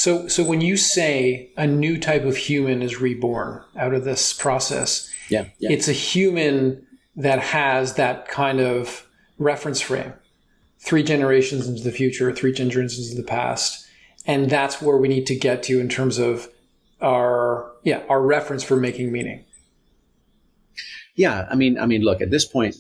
So when you say a new type of human is reborn out of this process, it's a human that has that kind of reference frame, 3 generations into the future, 3 generations into the past. And that's where we need to get to in terms of our reference for making meaning. Yeah. I mean, look, at this point,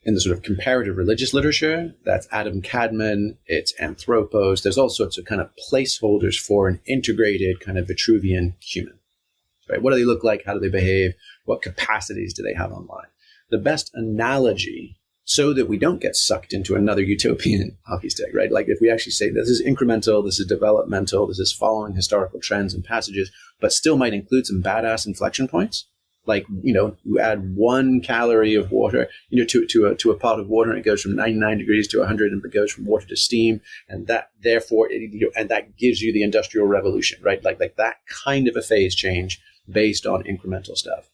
in the sort of comparative religious literature, that's Adam Kadmon, it's Anthropos, there's all sorts of kind of placeholders for an integrated kind of Vitruvian human, right? What do they look like? How do they behave? What capacities do they have online? The best analogy, so that we don't get sucked into another utopian hockey stick, right? Like if we actually say this is incremental, this is developmental, this is following historical trends and passages, but still might include some badass inflection points. Like, you add 1 calorie of water, to a pot of water, and it goes from 99 degrees to 100, and it goes from water to steam, and that therefore, and that gives you the Industrial Revolution, right? Like that kind of a phase change based on incremental stuff.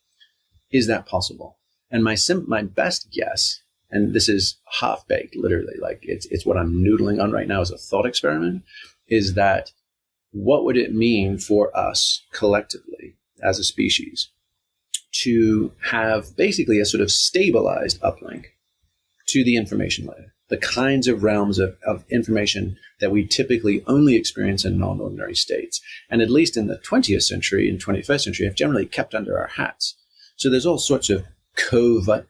Is that possible? And my best guess, and this is half baked, literally, like it's what I'm noodling on right now as a thought experiment, is that what would it mean for us collectively as a species to have basically a sort of stabilized uplink to the information layer, the kinds of realms of information that we typically only experience in non-ordinary states, and at least in the 20th century and 21st century have generally kept under our hats. So there's all sorts of covert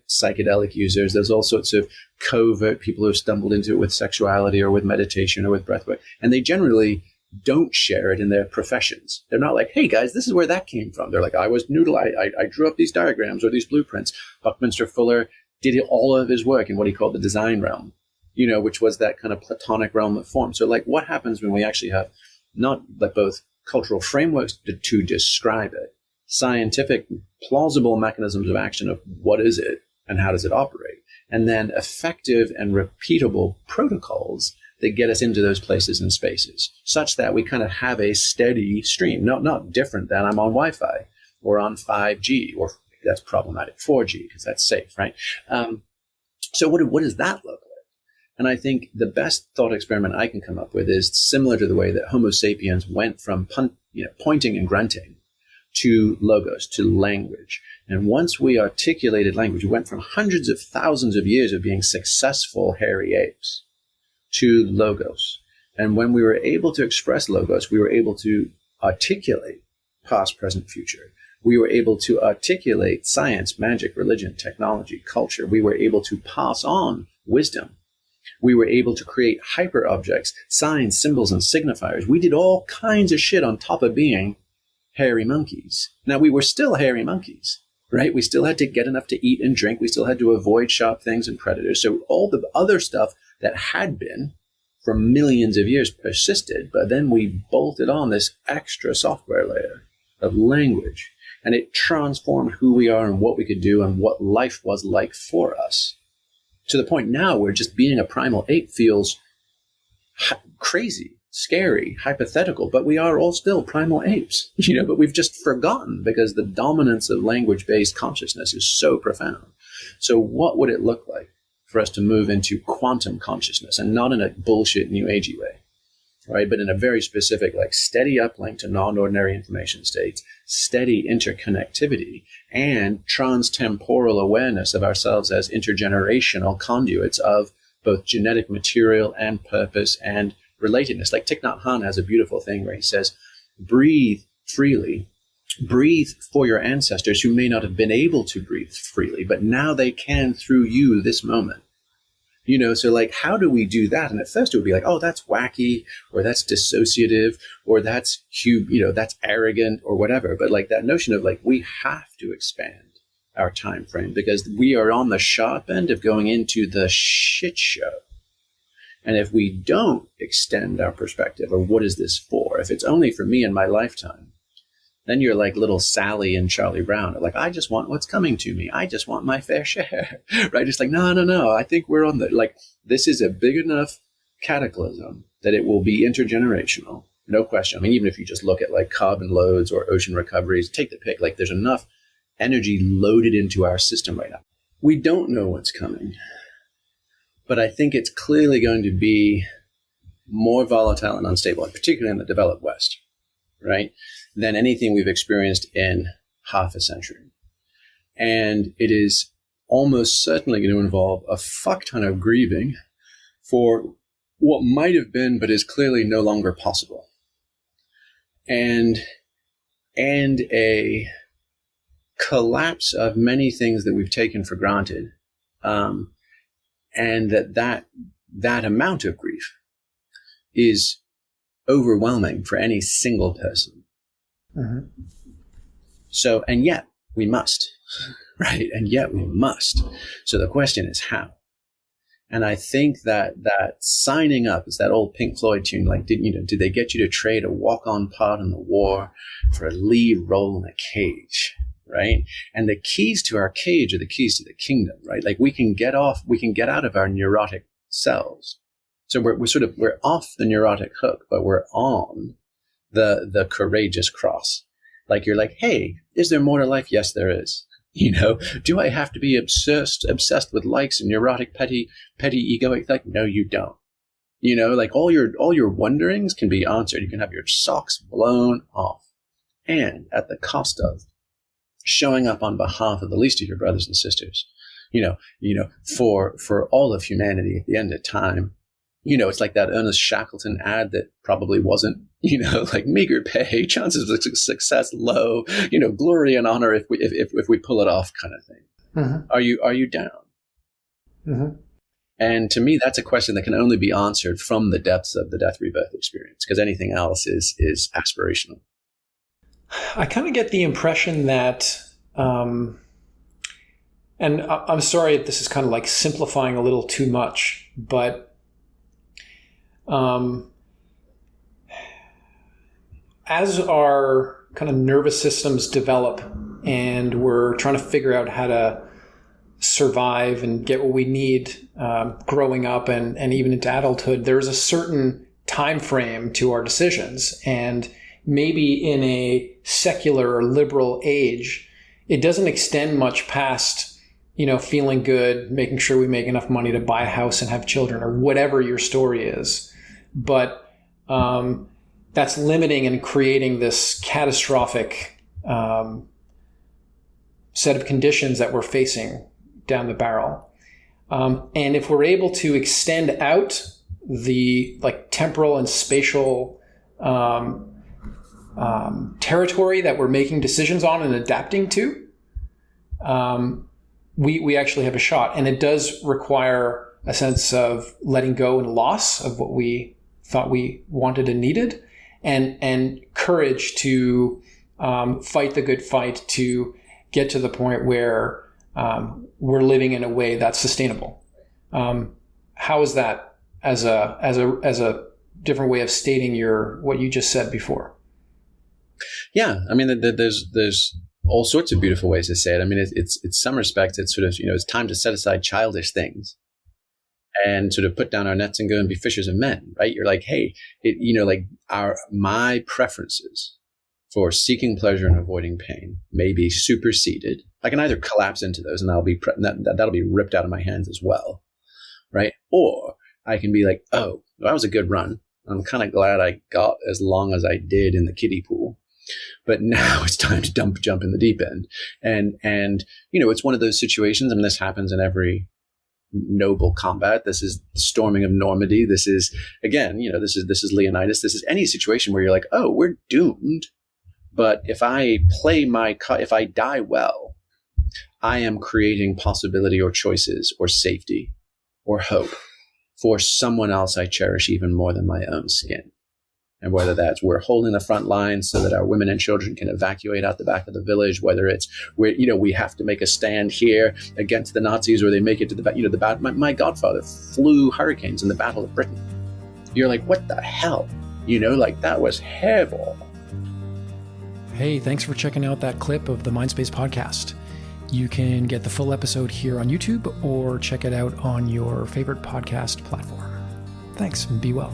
psychedelic users. There's all sorts of covert people who have stumbled into it with sexuality or with meditation or with breathwork, and they generally don't share it in their professions. They're not like, hey guys, this is where that came from. They're like, I was noodle. I drew up these diagrams or these blueprints. Buckminster Fuller did all of his work in what he called the design realm, which was that kind of Platonic realm of form. So like what happens when we actually have not like both cultural frameworks to describe it, scientific plausible mechanisms of action of what is it and how does it operate, and then effective and repeatable protocols that get us into those places and spaces, such that we kind of have a steady stream, not different than I'm on Wi-Fi or on 5G, or that's problematic, 4G, because that's safe, right? So what does that look like? And I think the best thought experiment I can come up with is similar to the way that Homo sapiens went from pointing and grunting to logos, to language. And once we articulated language, we went from hundreds of thousands of years of being successful hairy apes to logos. And when we were able to express logos, we were able to articulate past, present, future. We were able to articulate science, magic, religion, technology, culture. We were able to pass on wisdom. We were able to create hyper objects, signs, symbols, and signifiers. We did all kinds of shit on top of being hairy monkeys. Now, we were still hairy monkeys, right? We still had to get enough to eat and drink. We still had to avoid sharp things and predators. So all the other stuff that had been for millions of years persisted, but then we bolted on this extra software layer of language, and it transformed who we are and what we could do and what life was like for us, to the point now where just being a primal ape feels crazy, scary, hypothetical, but we are all still primal apes, but we've just forgotten because the dominance of language-based consciousness is so profound. So what would it look like for us to move into quantum consciousness, and not in a bullshit new agey way, right? But in a very specific, like steady uplink to non-ordinary information states, steady interconnectivity, and trans-temporal awareness of ourselves as intergenerational conduits of both genetic material and purpose and relatedness. Like Thich Nhat Hanh has a beautiful thing where he says, breathe freely. Breathe for your ancestors who may not have been able to breathe freely, but now they can through you this moment. So like, how do we do that? And at first it would be like, oh, that's wacky, or that's dissociative, or that's that's arrogant, or whatever. But like that notion of like, we have to expand our time frame because we are on the sharp end of going into the shit show. And if we don't extend our perspective of what is this for, if it's only for me in my lifetime, then you're like little Sally and Charlie Brown. Like, I just want what's coming to me. I just want my fair share, right? It's like, no. I think we're on this is a big enough cataclysm that it will be intergenerational. No question. I mean, even if you just look at like carbon loads or ocean recoveries, take the pick, like there's enough energy loaded into our system right now. We don't know what's coming, but I think it's clearly going to be more volatile and unstable, and particularly in the developed West, right, than anything we've experienced in half a century. And it is almost certainly going to involve a fuck ton of grieving for what might have been, but is clearly no longer possible. And a collapse of many things that we've taken for granted. And that amount of grief is overwhelming for any single person. Mm-hmm. So, and yet we must, right? And yet we must. So the question is how? And I think that signing up is that old Pink Floyd tune. Like, did they get you to trade a walk-on part in the war for a lead role in a cage, right? And the keys to our cage are the keys to the kingdom, right? Like we can get out of our neurotic selves. So we're off the neurotic hook, but we're on the courageous cross. Like you're like, hey, is there more to life? Yes, there is. Do I have to be obsessed with likes and neurotic, petty egoic? Like, no, you don't. Like all your wonderings can be answered. You can have your socks blown off, and at the cost of showing up on behalf of the least of your brothers and sisters. For all of humanity at the end of time. It's like that Ernest Shackleton ad that probably wasn't, like meager pay, chances of success low, glory and honor if we pull it off kind of thing. Mm-hmm. Are you down? Mm-hmm. And to me, that's a question that can only be answered from the depths of the death rebirth experience, because anything else is aspirational. I kind of get the impression that, and I'm sorry if this is kind of like simplifying a little too much, but as our kind of nervous systems develop and we're trying to figure out how to survive and get what we need growing up and even into adulthood, there's a certain time frame to our decisions. And maybe in a secular or liberal age, it doesn't extend much past, feeling good, making sure we make enough money to buy a house and have children, or whatever your story is. But that's limiting and creating this catastrophic set of conditions that we're facing down the barrel. And if we're able to extend out the temporal and spatial territory that we're making decisions on and adapting to, we actually have a shot. And it does require a sense of letting go and loss of what we thought we wanted and needed, and courage to fight the good fight to get to the point where we're living in a way that's sustainable. How is that as a different way of stating what you just said before? Yeah, I mean, there's all sorts of beautiful ways to say it. I mean, it's some respects, it's sort of, it's time to set aside childish things and sort of put down our nets and go and be fishers of men, right? You're like, hey, my preferences for seeking pleasure and avoiding pain may be superseded. I can either collapse into those and that'll be ripped out of my hands as well, right? Or I can be like, oh, that was a good run. I'm kind of glad I got as long as I did in the kiddie pool. But now it's time to jump in the deep end. And it's one of those situations, and this happens in every noble combat. This is the storming of Normandy. This is, again, this is Leonidas. This is any situation where you're like, oh, we're doomed. But if I if I die well, I am creating possibility or choices or safety or hope for someone else I cherish even more than my own skin. And whether that's we're holding the front lines so that our women and children can evacuate out the back of the village, whether it's we have to make a stand here against the Nazis, or they make it to the battle. My godfather flew hurricanes in the Battle of Britain. You're like, what the hell? That was hell. Hey, thanks for checking out that clip of the Mindspace podcast. You can get the full episode here on YouTube or check it out on your favorite podcast platform. Thanks, and be well.